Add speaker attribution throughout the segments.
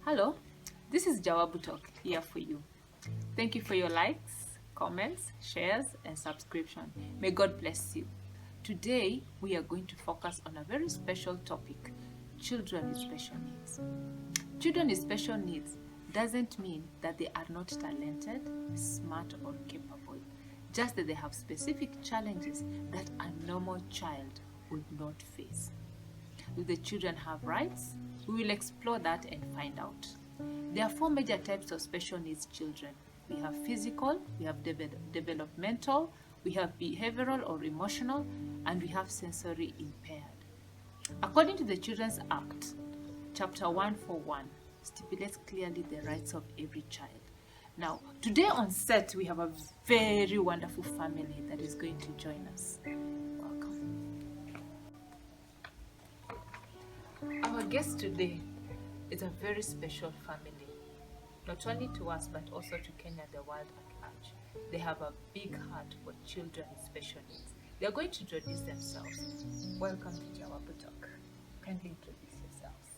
Speaker 1: Hello, this is Jawabu Talk here for you. Thank you for your likes, comments, shares, and subscription. May God bless you. Today, we are going to focus on a very special topic, children with special needs. Children with special needs doesn't mean that they are not talented, smart, or capable, just that they have specific challenges that a normal child would not face. Do the children have rights? We will explore that and find out. There are 4 major types of special needs children. We have physical, we have developmental, we have behavioral or emotional, and we have sensory impaired. According to the Children's Act, Chapter 141 stipulates clearly the rights of every child. Now, today on set, we have a very wonderful family that is going to join us. Our guest today is a very special family, not only to us but also to Kenya, the world at large. They have a big heart for children with special needs. They are going to introduce themselves. Welcome to Jawabu Talk. Kindly introduce yourselves.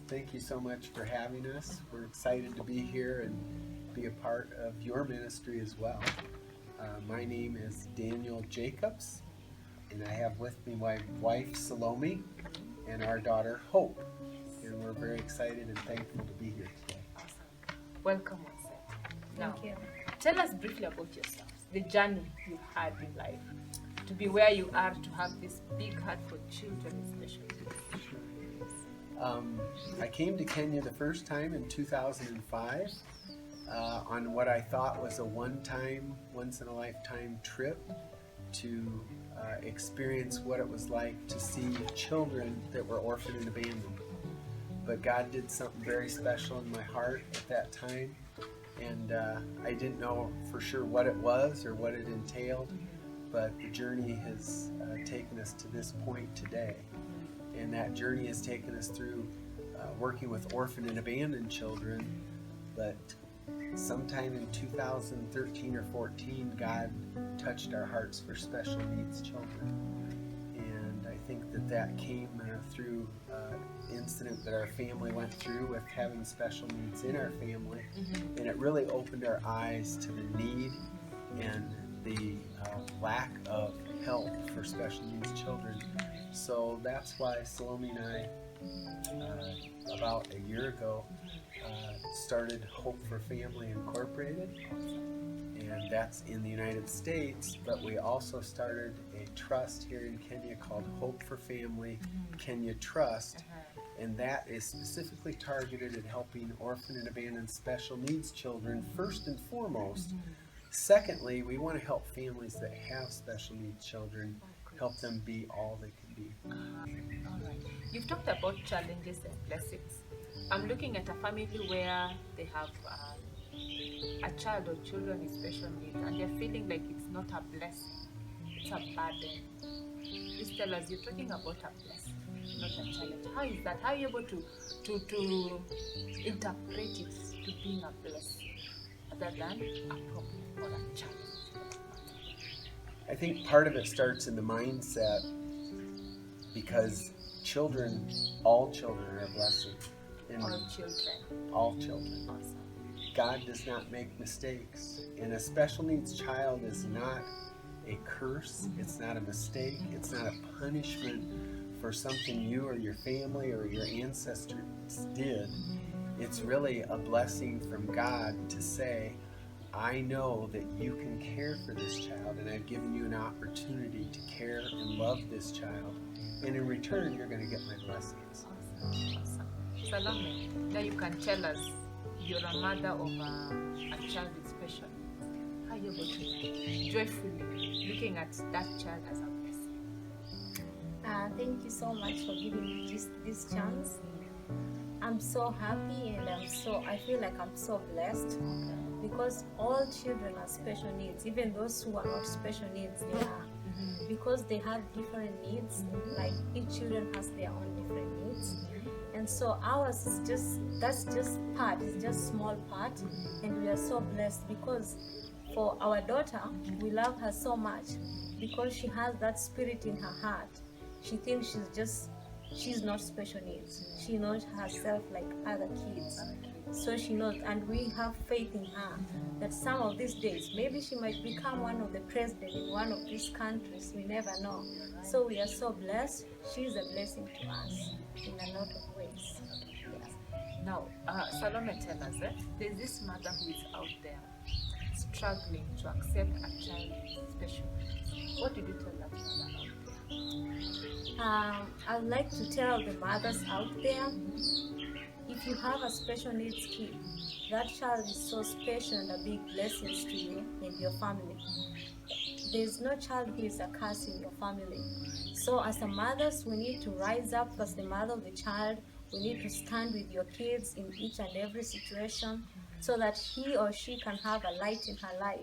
Speaker 2: Thank you so much for having us. We're excited to be here and be a part of your ministry as well. My name is Daniel Jacobs, and I have with me my wife Salome and our daughter Hope, and we're very excited and thankful to be here today.
Speaker 1: Awesome. Welcome on set. Now,
Speaker 3: Thank you.
Speaker 1: tell us briefly about yourselves, the journey you've had in life, to be where you are, to have this big heart for children with special needs.
Speaker 2: I came to Kenya the first time in 2005 on what I thought was a one-time, once-in-a-lifetime trip to experience what it was like to see children that were orphaned and abandoned. But God did something very special in my heart at that time, and I didn't know for sure what it was or what it entailed, but the journey has taken us to this point today. And that journey has taken us through working with orphaned and abandoned children, but sometime in 2013 or 14, God touched our hearts for special needs children. And I think that came through an incident that our family went through with having special needs in our family. And it really opened our eyes to the need and the lack of help for special needs children. So that's why Salome and I, about a year ago, started Hope for Family Incorporated, and that's in the United States, but we also started a trust here in Kenya called Hope for Family Kenya Trust, and that is specifically targeted at helping orphan and abandoned special needs children first and foremost. Secondly, we want to help families that have special needs children, help them be all they can be.
Speaker 1: All right. You've talked about challenges and blessings. I'm looking at a family where they have a child or children with special needs, and they're feeling like it's not a blessing, it's a burden. Please tell us, you're talking about a blessing, not a challenge. How is that? How are you able to interpret it to being a blessing other than a problem or a challenge?
Speaker 2: I think part of it starts in the mindset, because children, all children are a blessing. And
Speaker 1: All children.
Speaker 2: all children.
Speaker 1: Awesome.
Speaker 2: God does not make mistakes. And a special needs child is not a curse, it's not a mistake, it's not a punishment for something you or your family or your ancestors did. It's really a blessing from God to say, I know that you can care for this child, and I've given you an opportunity to care and love this child, and in return you're going to get my blessings.
Speaker 1: Awesome. Salome, now you can tell us, you're a mother of a child with special needs. How are you able to joyfully looking at that child as a blessing?
Speaker 3: Thank you so much for giving me this chance. I'm so happy, and I feel like I'm so blessed, because all children are special needs. Even those who are not special needs, they are, because they have different needs. Like each children has their own different needs, and so ours is that's just small part, and we are so blessed because for our daughter, we love her so much because she has that spirit in her heart. She thinks she's just she's not special needs. She knows herself like other kids. So she knows, and we have faith in her that some of these days, maybe she might become one of the president in one of these countries. We never know. So we are so blessed. She's a blessing to us in a lot of ways. Yes.
Speaker 1: Now, Salome, tell us, there's this mother who is out there struggling to accept a child with special needs. What did you tell that mother out there?
Speaker 3: I would like to tell the mothers out there, if you have a special needs kid, that child is so special and a big blessing to you and your family. There's no child who is a curse in your family. So as a mothers, we need to rise up as the mother of the child. We need to stand with your kids in each and every situation so that he or she can have a light in her life.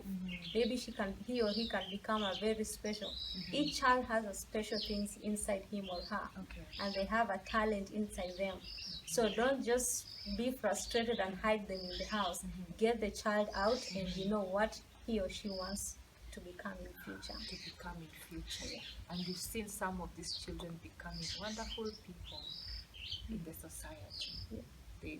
Speaker 3: Maybe he or he can become a very special. Each child has a special things inside him or her, and they have a talent inside them. So don't just be frustrated and hide them in the house. Get the child out, and you know what he or she wants to become in future.
Speaker 1: And you've seen some of these children becoming wonderful people in the society.
Speaker 3: Yeah.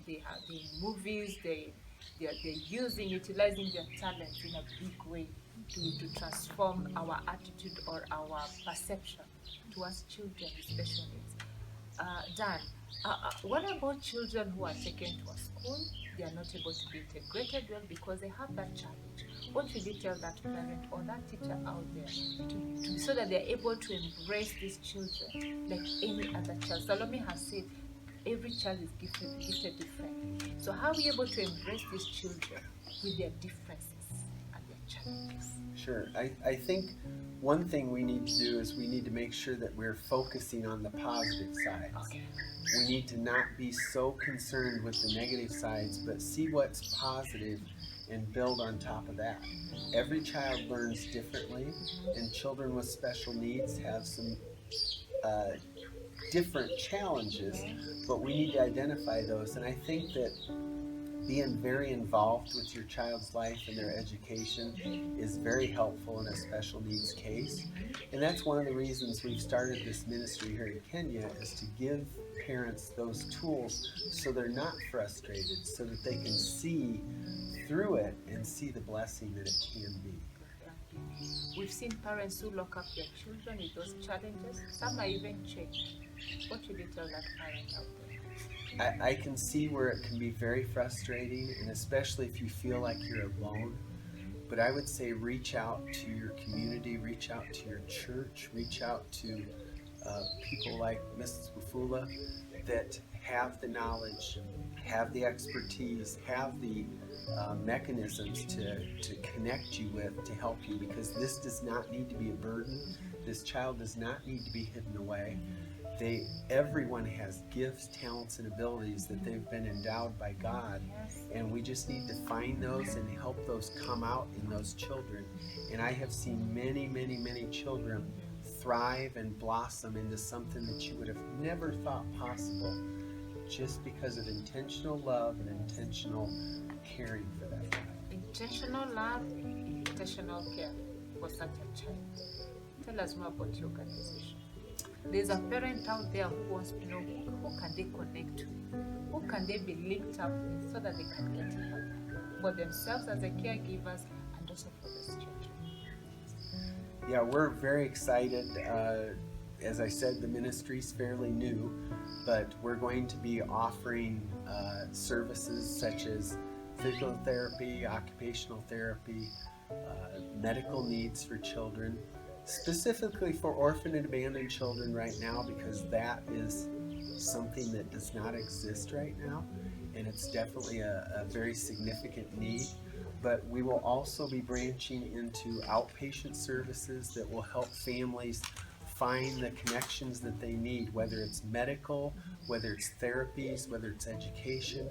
Speaker 1: They have in movies, they're utilizing their talent in a big way to transform our attitude or our perception towards children with special needs. Dan, what about children who are taken to a school? They are not able to be integrated well because they have that challenge. What should you tell that parent or that teacher out there so that they're able to embrace these children like any other child? Salome has said every child is gifted differently. So how are we able to embrace these children with their differences and their challenges?
Speaker 2: Sure. I think one thing we need to do is we need to make sure that we're focusing on the positive sides.
Speaker 1: Okay.
Speaker 2: We need to not be so concerned with the negative sides, but see what's positive and build on top of that. Every child learns differently, and children with special needs have some different challenges, but we need to identify those. And I think that being very involved with your child's life and their education is very helpful in a special needs case. And that's one of the reasons we've started this ministry here in Kenya, is to give parents those tools so they're not frustrated, so that they can see through it and see the blessing that it can be.
Speaker 1: We've seen parents who lock up their children with those challenges. Some are even changed. What should you tell that parent out there?
Speaker 2: I can see where it can be very frustrating, and especially if you feel like you're alone. But I would say reach out to your community, reach out to your church, reach out to people like Mrs. Wafula that have the knowledge, have the expertise, have the mechanisms to connect you with, to help you, because this does not need to be a burden. This child does not need to be hidden away. Everyone has gifts, talents, and abilities that they've been endowed by God, and we just need to find those and help those come out in those children. And I have seen many, many, many children thrive and blossom into something that you would have never thought possible, just because of intentional love and intentional caring for that child.
Speaker 1: Intentional love, intentional care for such a child. Tell us more about your organization. There's a parent out there who wants to know who can they connect to, who can they be linked up with so that they can get help for themselves as a caregivers and also for these children.
Speaker 2: Yeah, we're very excited. As I said, the ministry's fairly new, but we're going to be offering services such as physical therapy, occupational therapy, medical needs for children, specifically for orphan and abandoned children right now, because that is something that does not exist right now, and it's definitely a very significant need. But we will also be branching into outpatient services that will help families find the connections that they need, whether it's medical, whether it's therapies, whether it's education.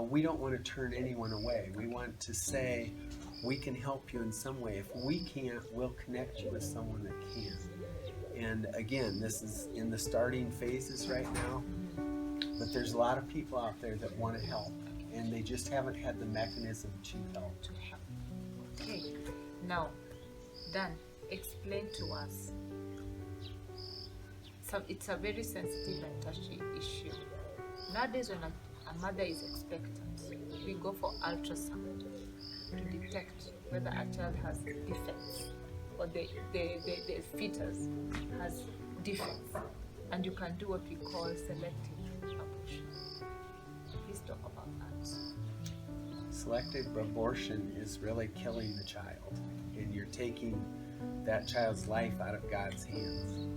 Speaker 2: We don't want to turn anyone away. We want to say, we can help you in some way. If we can't, we'll connect you with someone that can. And again, this is in the starting phases right now, but there's a lot of people out there that want to help, and they just haven't had the mechanism to help.
Speaker 1: Okay, now, Dan, explain to us it's a very sensitive and touchy issue. Nowadays, when a mother is expectant, we go for ultrasound to detect whether a child has defects or the fetus has defects, and you can do what we call selective abortion. Please talk about that.
Speaker 2: Selective abortion is really killing the child, and you're taking that child's life out of God's hands.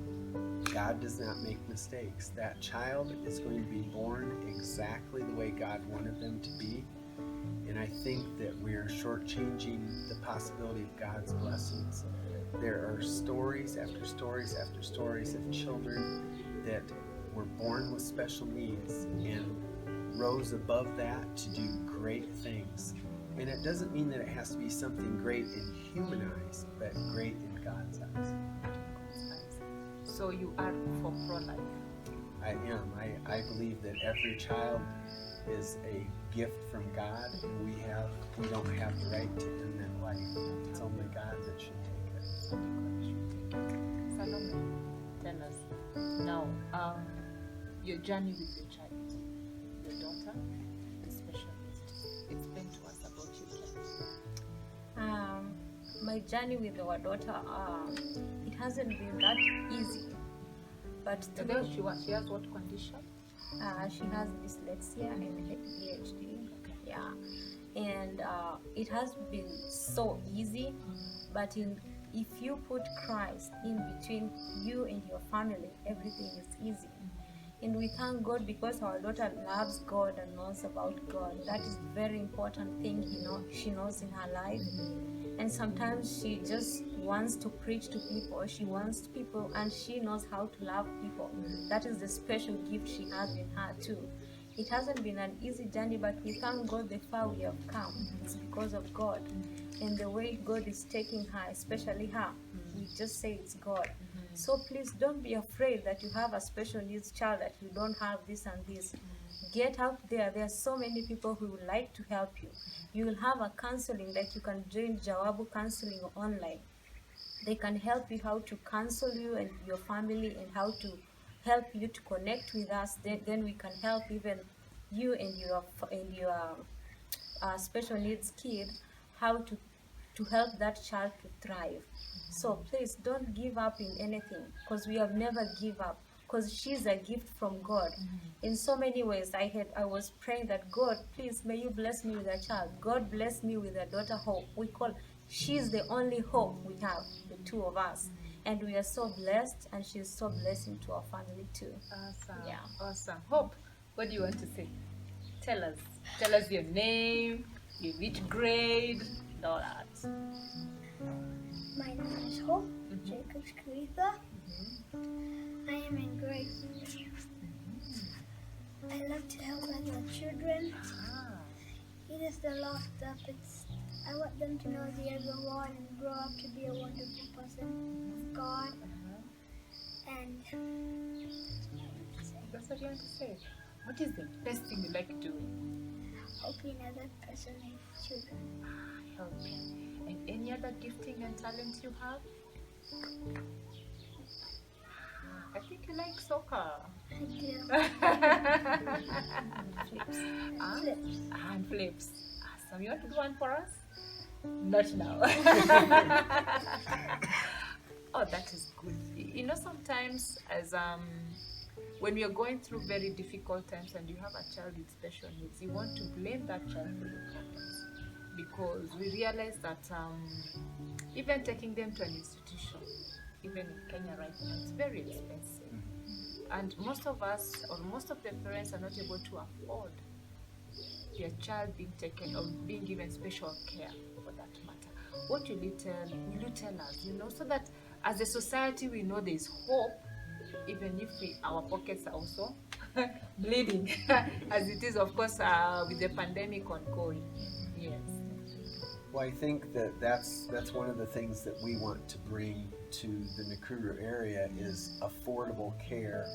Speaker 2: God does not make mistakes. That child is going to be born exactly the way God wanted them to be. And I think that we're shortchanging the possibility of God's blessings. There are stories after stories after stories of children that were born with special needs and rose above that to do great things. And it doesn't mean that it has to be something great in human eyes, but great in God's eyes.
Speaker 1: So you are for pro-life?
Speaker 2: I am. I believe that every child is a gift from God, and we don't have the right to end that life. It's only God that should take it.
Speaker 1: Salome, tell us now your journey with your child, your daughter, the specialist. Explain to us about your journey.
Speaker 3: My journey with our daughter, it hasn't been that easy. But
Speaker 1: And then she has what condition?
Speaker 3: she has dyslexia and ADHD. Yeah, and it has been so easy. But if you put Christ in between you and your family, everything is easy. And we thank God because our daughter loves God and knows about God. That is a very important thing she knows in her life. And sometimes she just wants to preach to people. She wants people, and she knows how to love people. That is the special gift she has in her too. It hasn't been an easy journey, but we thank God the far we have come. It's because of God. And the way God is taking her, especially her, we just say it's God. So please don't be afraid that you have a special needs child, that you don't have this and this. Get out there. There are so many people who would like to help you. You will have a counseling that you can join Jawabu counseling online. They can help you how to counsel you and your family, and how to help you to connect with us. Then we can help even you and your special needs kid how to help that child to thrive. So please don't give up in anything, because we have never give up, because she's a gift from God. In so many ways, I was praying that God, please may you bless me with a child. God bless me with a daughter Hope. She's the only hope we have, the two of us. And we are so blessed, and she's so blessing to our family too.
Speaker 1: Awesome.
Speaker 3: Yeah.
Speaker 1: Awesome. Hope, what do you want to say? Tell us. Tell us your name, in which grade, and all that.
Speaker 4: My name is Hope Jacobs Karitha. I am in grade 3. I love to help other children. It is the lost up. I want them to know they are the one and grow up to be a wonderful person of God. And
Speaker 1: That's what you want to say. What is the best thing you like doing?
Speaker 4: helping other person and children.
Speaker 1: Helping. And any other gifting and talent you have? I think you like soccer.
Speaker 4: I do.
Speaker 3: Flips.
Speaker 1: And flips. Awesome. You want to do one for us? Not now. Oh, that is good. You know, sometimes as when we are going through very difficult times and you have a child with special needs, you want to blame that child for your problems, because we realize that even taking them to an institution, even in Kenya right now, it's very expensive. And most of us, or most of the parents, are not able to afford their child being taken or being given special care, for that matter. What will you tell us, so that as a society we know there's hope, even if our pockets are also bleeding, as it is, of course, with the pandemic ongoing. Yes.
Speaker 2: Well, I think that's one of the things that we want to bring to the Nakuru area is affordable care.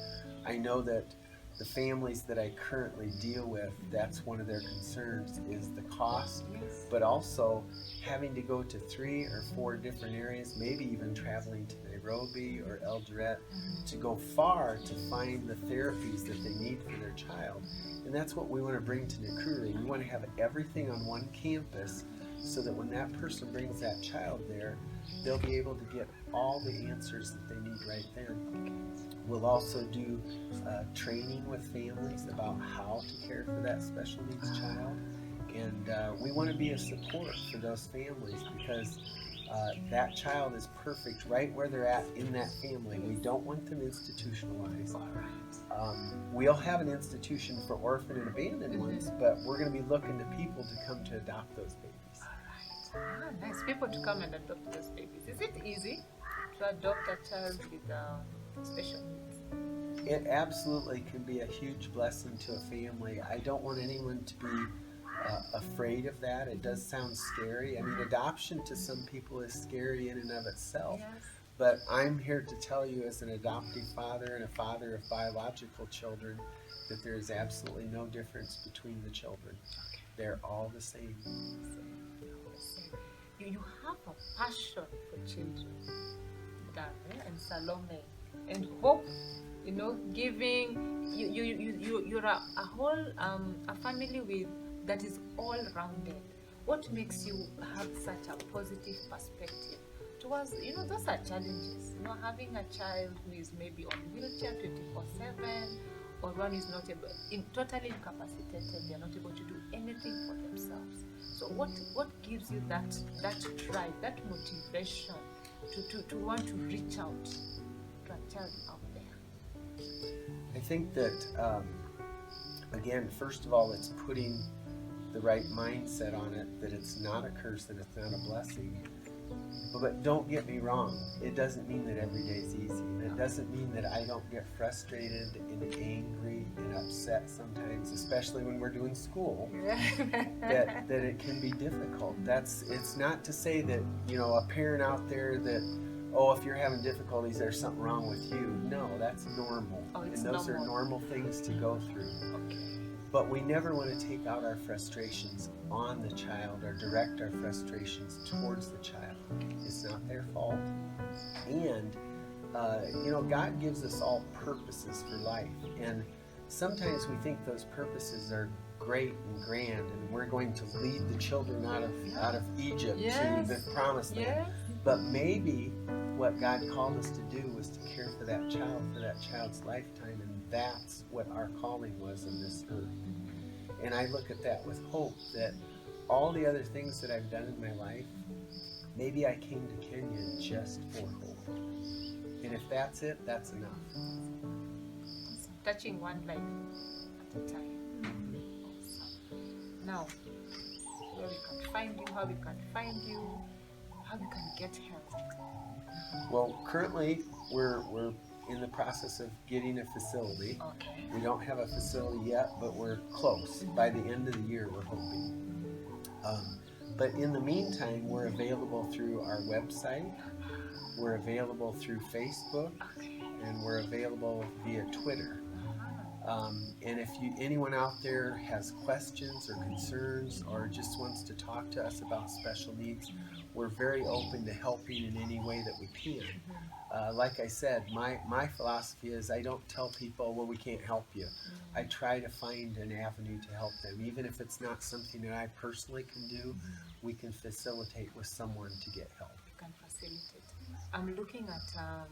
Speaker 2: I know that the families that I currently deal with, that's one of their concerns is the cost,
Speaker 1: Yes.
Speaker 2: but also having to go to 3 or 4 different areas, maybe even traveling to Nairobi or Eldoret to go far to find the therapies that they need for their child. And that's what we want to bring to Nakuru. We want to have everything on one campus so that when that person brings that child there, they'll be able to get all the answers that they need right then. We'll also do training with families about how to care for that special needs child. And we want to be a support for those families because that child is perfect right where they're at in that family. We don't want them institutionalized. We'll have an institution for orphan and abandoned ones, but we're going to be looking to people to come to adopt those babies.
Speaker 1: Nice. People to come and adopt those babies. Is it easy to adopt a child with special needs?
Speaker 2: It absolutely can be a huge blessing to a family. I don't want anyone to be afraid of that. It does sound scary. I mean, adoption to some people is scary in and of itself.
Speaker 1: Yes.
Speaker 2: But I'm here to tell you as an adoptive father and a father of biological children that there is absolutely no difference between the children. They're all the same.
Speaker 1: You have a passion for children, Dave and Salome, and hope. You know, giving. You're a whole a family with that is all rounded. What makes you have such a positive perspective towards, those are challenges. Having a child who is maybe on wheelchair 24/7, or one is not able, totally incapacitated, they are not able to do anything for themselves. So what gives you that drive, that motivation to want to reach out to a child out there?
Speaker 2: I think that, again, first of all, it's putting the right mindset on it, that it's not a curse and it's not a blessing. But don't get me wrong, it doesn't mean that every day is easy. And it doesn't mean that I don't get frustrated and angry and upset sometimes, especially when we're doing school, that it can be difficult. It's not to say that, a parent out there that, if you're having difficulties, there's something wrong with you. No, that's normal. And those are normal things to go through.
Speaker 1: Okay.
Speaker 2: But we never want to take out our frustrations on the child or direct our frustrations towards the child. It's not their fault. And, God gives us all purposes for life. And sometimes we think those purposes are great and grand, and we're going to lead the children out of Egypt to the promised land.
Speaker 1: Yes.
Speaker 2: But maybe what God called us to do was to care for that child for that child's lifetime, and that's what our calling was in this earth. And I look at that with hope that all the other things that I've done in my life, maybe I came to Kenya just for hope. And if that's it, that's enough.
Speaker 1: Touching one life at a time. Awesome. Now, where we can find you, how we can find you, how we can get help.
Speaker 2: Well, currently we're in the process of getting a facility.
Speaker 1: Okay.
Speaker 2: We don't have a facility yet, but we're close. By the end of the year, we're hoping. But in the meantime, we're available through our website, we're available through Facebook, and we're available via Twitter. And if anyone out there has questions or concerns or just wants to talk to us about special needs, we're very open to helping in any way that we can. Like I said, my philosophy is I don't tell people, well, we can't help you. I try to find an avenue to help them. Even if it's not something that I personally can do, we can facilitate with someone to get help.
Speaker 1: We can facilitate. I'm looking at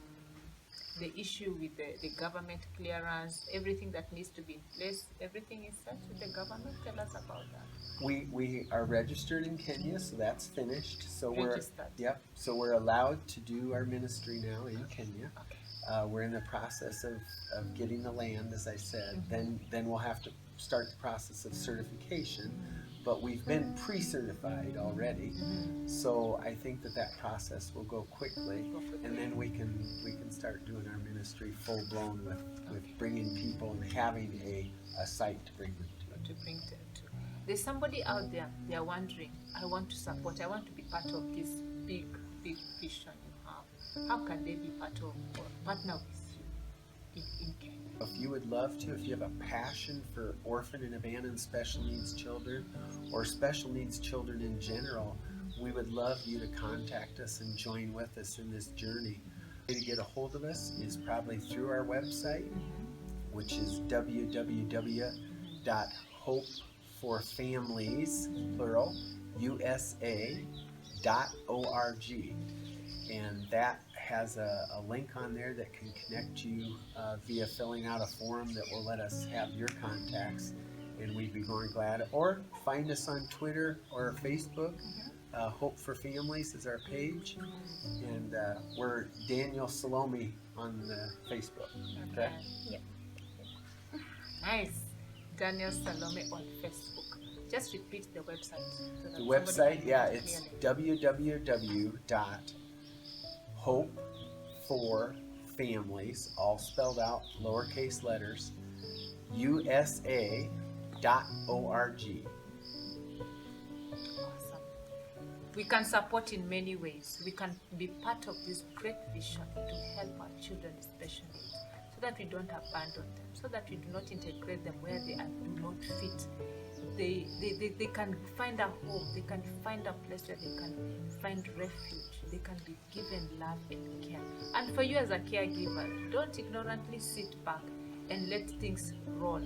Speaker 1: the issue with the government clearance, everything that needs to be in place. Everything is set with the government. Tell us about that.
Speaker 2: We are registered in Kenya, so that's finished. So
Speaker 1: Registered.
Speaker 2: So we're allowed to do our ministry now in Kenya.
Speaker 1: Okay.
Speaker 2: We're in the process of getting the land, as I said. Then we'll have to start the process of certification. But we've been pre-certified already, so I think that process will go quickly, and then we can start doing our ministry full blown with bringing people and having a site to bring them to.
Speaker 1: There's somebody out there, they are wondering, I want to support, I want to be part of this big vision you have. How can they be part of or partner with you in Kenya?
Speaker 2: if you would love to, if you have a passion for orphan and abandoned special needs children or special needs children in general, we would love you to contact us and join with us in this journey. The way to get a hold of us is probably through our website, which is www.hopeforfamilies, plural, USA.org. And that has a link on there that can connect you via filling out a form that will let us have your contacts, and we'd be more glad. Or find us on Twitter or Facebook. Hope for Families is our page, and we're Daniel Salome on Facebook. Okay.
Speaker 3: Yep.
Speaker 1: Nice. Daniel Salome on Facebook. Just repeat the website. So that
Speaker 2: The website,
Speaker 1: somebody
Speaker 2: yeah,
Speaker 1: can
Speaker 2: it's
Speaker 1: clearly.
Speaker 2: www.hopeforfamilies, all spelled out, lowercase letters, USA.org.
Speaker 1: Awesome. We can support in many ways. We can be part of this great vision to help our children with special needs, so that we don't abandon them, so that we do not integrate them where they do not fit. They can find a home, they can find a place where they can find refuge, they can be given love and care. And for you as a caregiver, don't ignorantly sit back and let things roll.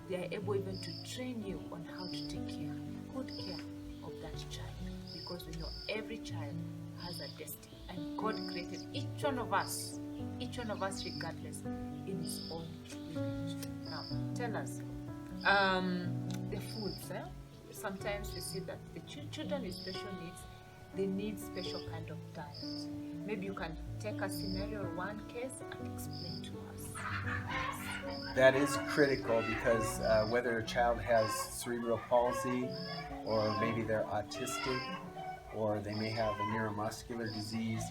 Speaker 1: They are able even to train you on how to take good care of that child, because we know every child has a destiny, and God created each one of us regardless, in his own image. Now, tell us, the foods, sometimes we see that the children with special needs, they need special kind of diet. Maybe you can take a scenario or one case and explain to us.
Speaker 2: That is critical, because whether a child has cerebral palsy, or maybe they're autistic, or they may have a neuromuscular disease,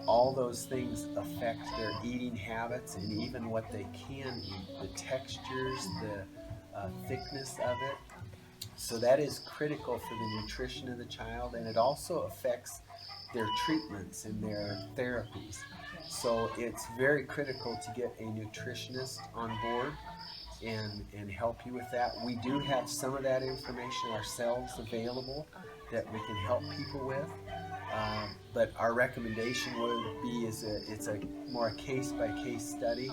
Speaker 2: all those things affect their eating habits and even what they can eat, the textures, the thickness of it. So that is critical for the nutrition of the child, and it also affects their treatments and their therapies. So it's very critical to get a nutritionist on board and help you with that. We do have some of that information ourselves available that we can help people with. But our recommendation would be it's a more case-by-case study.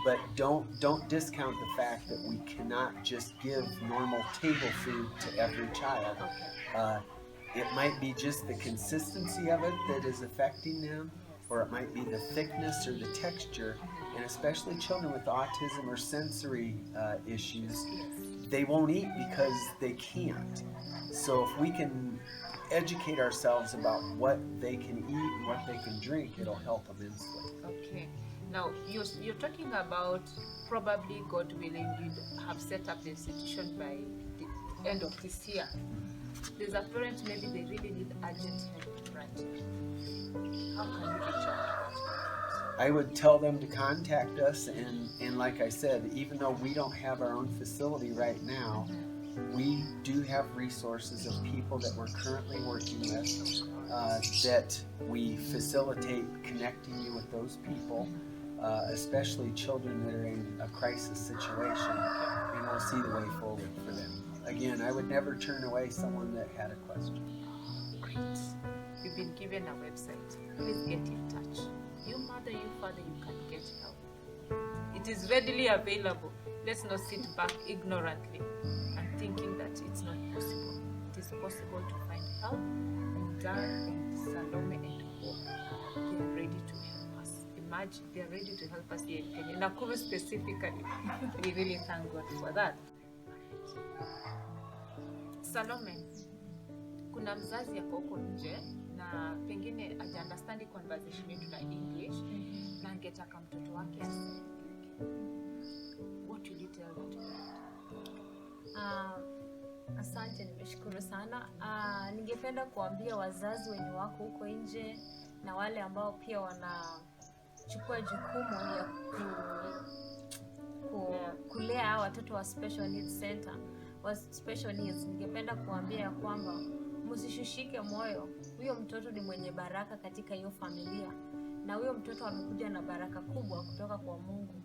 Speaker 2: But don't discount the fact that we cannot just give normal table food to every child. It might be just the consistency of it that is affecting them, or it might be the thickness or the texture. And especially children with autism or sensory issues, they won't eat because they can't. So if we can educate ourselves about what they can eat and what they can drink, it'll help immensely.
Speaker 1: Okay. Now, you're talking about probably, God willing, you have set up the institution by the end of this year. There's a parent, maybe they really need urgent help right now. How can you reach out?
Speaker 2: I would tell them to contact us, and like I said, even though we don't have our own facility right now, we do have resources of people that we're currently working with that we facilitate connecting you with those people, especially children that are in a crisis situation, and we'll see the way forward for them. Again, I would never turn away someone that had a question.
Speaker 1: Great. You've been given a website. Please get in touch. You mother, you father, you can get help. It is readily available. Let's not sit back ignorantly and thinking that it's not possible. It is possible to find help, and Dan and Salome and Hope, they are ready to help us. Imagine, they are ready to help us here in Kenya. Nakuru specifically. We really thank God for that. Salome, kuna mzazi yako huko nje na pengine aja understand conversation yetu na English na angetaka mtoto wake asaidike. What will you tell that parent?
Speaker 3: Asante, nimeshukuru sana. Ningependa kuambia wazazi wenye wako huko nje na wale ambao pia wanachukua jukumu ya kulea watoto wa special needs center, wa special needs, ningependa kuambia ya kwamba msishushike moyo. Huyo mtoto ni mwenye baraka katika hiyo familia, na huyo mtoto amekuja na baraka kubwa kutoka kwa Mungu.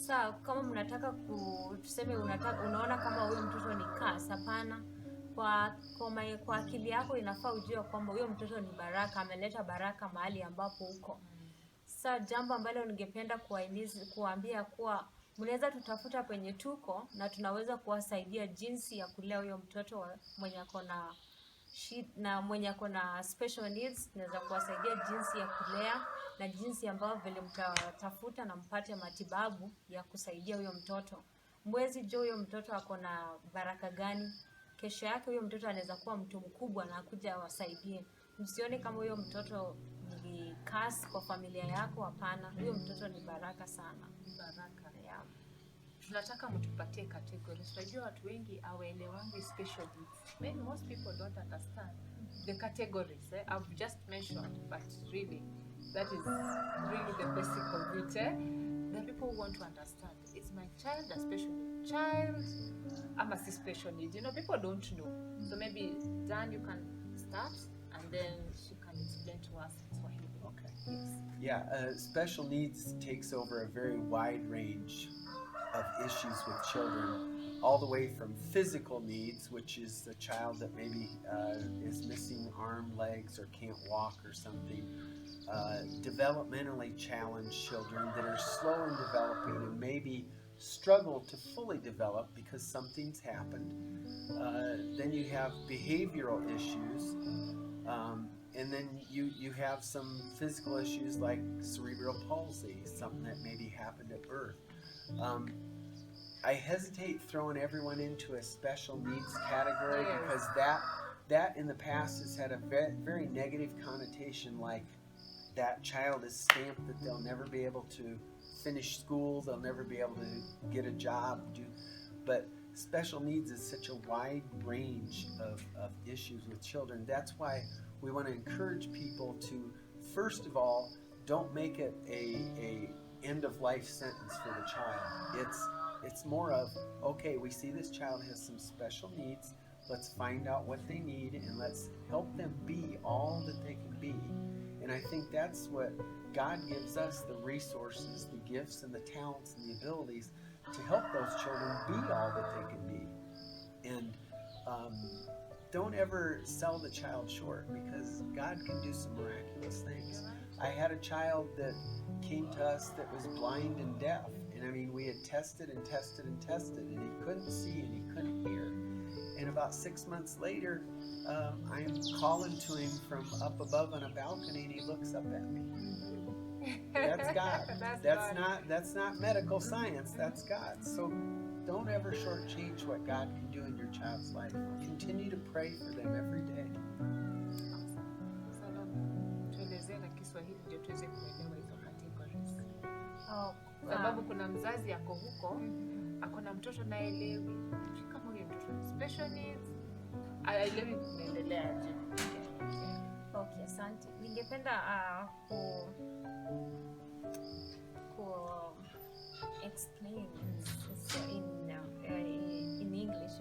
Speaker 3: Sasa kama mnataka tuseme unaona kama huyo mtoto ni curse, hapana. Kwa akili yako inafaa ujue kwamba huyo mtoto ni baraka, ameleta baraka mahali ambapo uko. Sasa jambo ambalo ningependa kuambia kuwa mnaweza tutafuta penye tuko na tunaweza kuwasaidia jinsi ya kulea huyo mtoto mwenye ako na special needs. Tunaweza kuwasaidia jinsi ya kulea na jinsi ambavyo vile mtatafuta na mpate matibabu ya kusaidia huyo mtoto. Mwezi jo huyo mtoto ako na baraka gani? Kesho yake huyo mtoto anaweza kuwa mtu mkubwa na kuja awasaidie. Msione kama huyo mtoto ni curse kwa familia yako, hapana. Huyo mtoto ni baraka sana.
Speaker 1: Baraka.
Speaker 3: Yeah.
Speaker 1: Tunataka mtupatie categories. Unajua watu wengi hawaelewangi special needs. Most people don't understand the categories. I've just mentioned, but really that is really the basic of it. The people who want to understand, is my child a special child? I'm a special need. People don't know. So maybe Dan, you can start, and then she can explain to us in Swahili.
Speaker 2: Okay.
Speaker 1: Yes.
Speaker 2: Yeah, special needs takes over a very wide range of issues with children, all the way from physical needs, which is the child that maybe is missing arm, legs, or can't walk or something, developmentally challenged children that are slow in developing and maybe struggle to fully develop because something's happened. Then you have behavioral issues, and then you have some physical issues like cerebral palsy, something that maybe happened at birth. I hesitate throwing everyone into a special needs category because that in the past has had a very, very negative connotation, like that child is stamped that they'll never be able to finish school, they'll never be able to get a job. But special needs is such a wide range of issues with children. That's why we want to encourage people to, first of all, don't make it a end of life sentence for the child. It's more of, okay, we see this child has some special needs, let's find out what they need and let's help them be all that they can be. And I think that's what God gives us, the resources, the gifts and the talents and the abilities to help those children be all that they can be. And don't ever sell the child short, because God can do some miraculous things. I had a child that came to us that was blind and deaf. And I mean, we had tested and tested and tested, and he couldn't see and he couldn't hear. And about 6 months later, I'm calling to him from up above on a balcony, and he looks up at me. That's God. That's not medical science. That's God. So don't ever shortchange what God can do in your child's life. Continue to pray for them every day.
Speaker 1: Tuelezee na Kiswahili ndio tuweze kuelewa hizo categories.
Speaker 3: Sababu
Speaker 1: Kuna mzazi ako huko, ako na mtoto na elewi. Kama huyo mtoto ni special needs, aelewi kuendelea aje.
Speaker 3: Okay, asante. Ningependa explain in English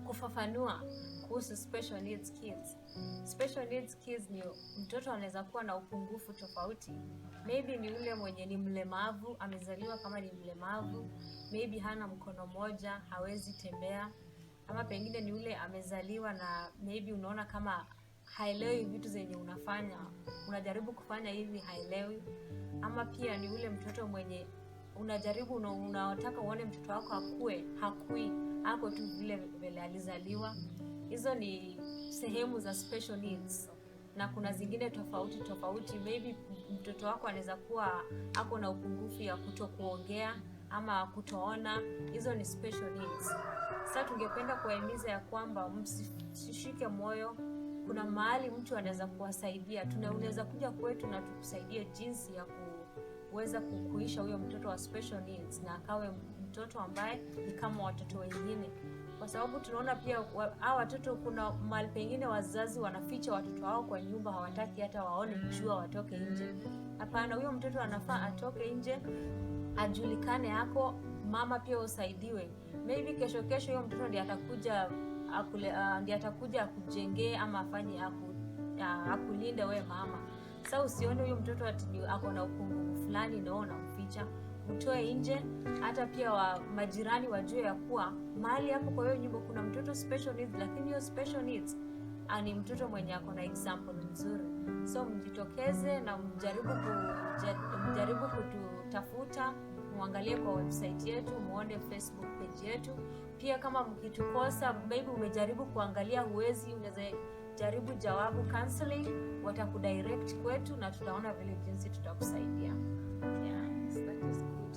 Speaker 3: kufafanua kuhusu special needs kids. Special needs kids ni mtoto anaweza kuwa na upungufu tofauti. Maybe ni ule mwenye ni mlemavu, amezaliwa kama ni mlemavu, maybe hana mkono moja, hawezi tembea, ama pengine ni ule amezaliwa na maybe unaona kama haelewi vitu zenye unafanya, unajaribu kufanya hivi haelewi. Ama pia ni ule mtoto mwenye unajaribu unataka uone mtoto wako hakui, ako tu vile alizaliwa. Hizo ni sehemu za special needs. Na kuna zingine tofauti, maybe mtoto wako anaweza kuwa ako na upungufu ya kutokuongea ama kutoona. Hizo ni special needs. Sasa tungependa kuwahimiza ya kwamba msishike moyo. Kuna mahali mtu anaweza kuwasaidia. Unaweza kuja kwetu na tukusaidie jinsi ya kuweza kuisha huyo mtoto wa special needs na akawe mtoto ambaye ni kama watoto wengine. Kwa sababu tunaona pia hao watoto, kuna mahali pengine wazazi wanaficha watoto wao kwa nyumba, hawataki hata waone jua, watoke nje. Hapana, huyo mtoto anafaa atoke nje, ajulikane hako, mama pia usaidiwe. Maybe kesho huyo mtoto ndiye atakuja akujengee ama afanye akulinde wewe mama. Sasa usione huyo mtoto ati ako na upungufu fulani ndio unamficha. tukutoe nje, hata pia majirani wajue ya kuwa mahali hapo kwa hiyo nyumba kuna mtoto special needs, lakini hiyo special needs ni mtoto mwenye ako na example nzuri. So mjitokeze na mjaribu kututafuta, muangalie kwa website yetu, muone Facebook page yetu. Pia kama mkitukosa, maybe umejaribu kuangalia huwezi, unaweza jaribu Jawabu Counseling, watakudirect kwetu na tutaona vile jinsi tutakusaidia.
Speaker 1: Yes, that is good.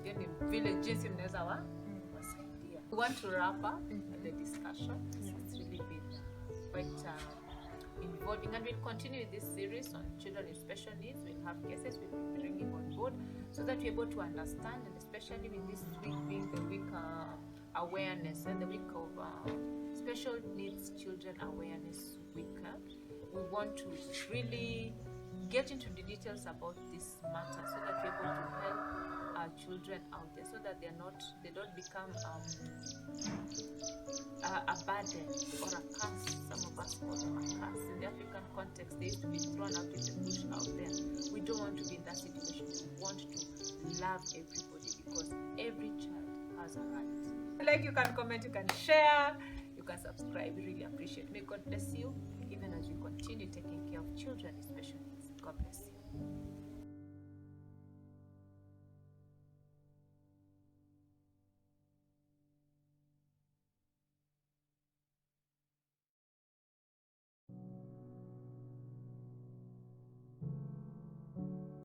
Speaker 1: Yani vile jinsi mnaweza wasaidia. We want to wrap up the discussion. It's really been quite involving, and we'll continue with this series on children with special needs. We'll have guests we'll be bringing on board so that we're able to understand, and especially with this week being the week awareness and the week of special needs children awareness week. We want to really get into the details about this matter so that we're able to help our children out there, so that they don't become a burden or a curse. Some of us call them a curse. In the African context, they used to be thrown out in the bush out there. We don't want to be in that situation. We want to love everybody because every child has a right. Like, you can comment, you can share, you can subscribe. We really appreciate it. May God bless you even as we continue taking care of children with special needs. God bless you.